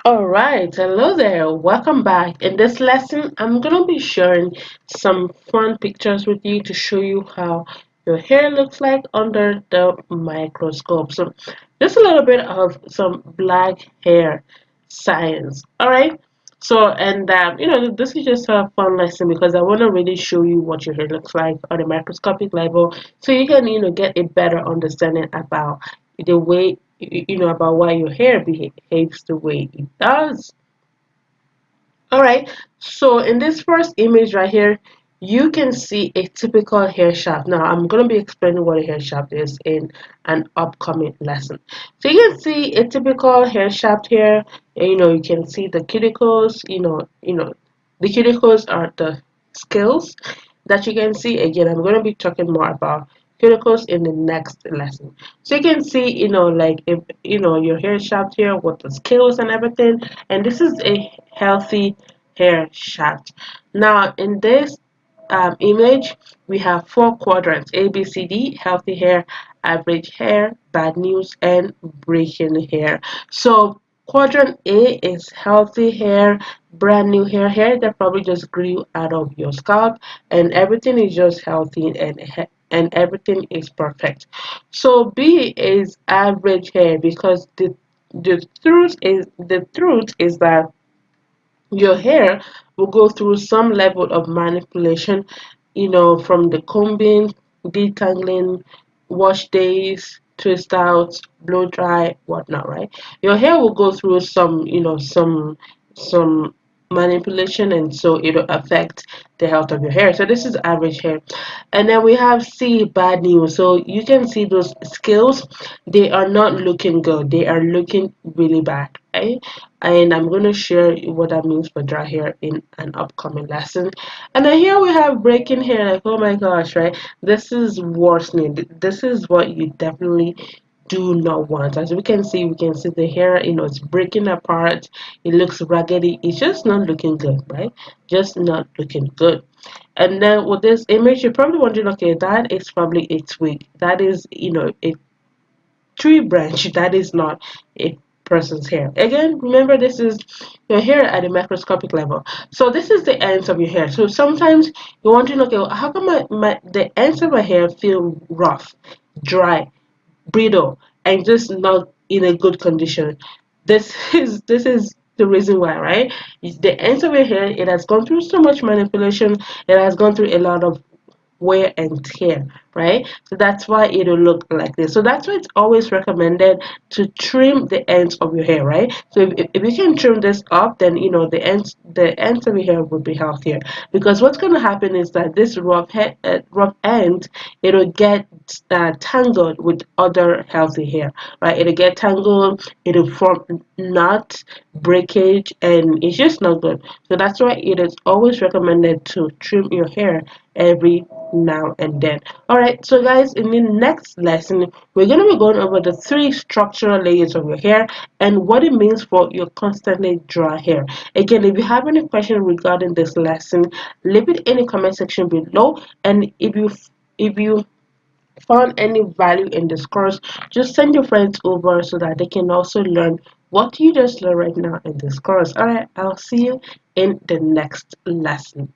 Alright, hello there, welcome back. In this lesson, I'm going to be sharing some fun pictures with you to show you how your hair looks like under the microscope. So, just a little bit of some black hair science. Alright, so this is just a fun lesson because I want to really show you what your hair looks like on a microscopic level so you can, get a better understanding about the way about why your hair behaves the way it does. All right, so in this first image right here, you can see a typical hair shaft. Now I'm going to be explaining what a hair shaft is in an upcoming lesson. So you can see a typical hair shaft here. You can see the cuticles. The cuticles are the scales that you can see. Again, I'm going to be talking more about cuticles in the next lesson. So you can see, like if your hair shaft here with the scales and everything, and this is a healthy hair shaft. Now in this image, we have four quadrants: A, B, C, D: healthy hair, average hair, bad news, and breaking hair. So quadrant A is healthy hair, brand new hair that probably just grew out of your scalp, and everything is just healthy and everything is perfect. So B is average hair because the truth is that your hair will go through some level of manipulation, from the combing, detangling, wash days, twist outs, blow dry, whatnot, right? Your hair will go through some manipulation, and so it'll affect the health of your hair. So this is average hair. And then we have C, bad news. So you can see those scales, they are not looking good, they are looking really bad, right? And I'm going to share what that means for dry hair in an upcoming lesson. And then here we have breaking hair. Like, oh my gosh, right? This is worsening. This is what you definitely do not want. As we can see the hair, it's breaking apart. It looks raggedy. It's just not looking good, right? Just not looking good. And then with this image, you're probably wondering, okay, that is probably a twig. That is, a tree branch. That is not a person's hair. Again, remember, this is your hair at a microscopic level. So this is the ends of your hair. So sometimes you're wondering, okay, well, how come the ends of my hair feel rough, dry, brittle, and just not in a good condition? This is the reason why, right? The ends of your hair, it has gone through so much manipulation, it has gone through a lot of wear and tear, right? So that's why it'll look like this. So that's why it's always recommended to trim the ends of your hair, right? So if you can trim this up, then the ends of your hair will be healthier, because what's going to happen is that this rough end, it'll get tangled with other healthy hair, right? It'll get tangled, it'll form knot, breakage, and it's just not good. So that's why it is always recommended to trim your hair every now and then. All right, so guys, in the next lesson, we're going to be going over the three structural layers of your hair and what it means for your constantly dry hair. Again, if you have any question regarding this lesson, leave it in the comment section below. And if you found any value in this course, just send your friends over so that they can also learn what you just learned right now in this course. All right, I'll see you in the next lesson.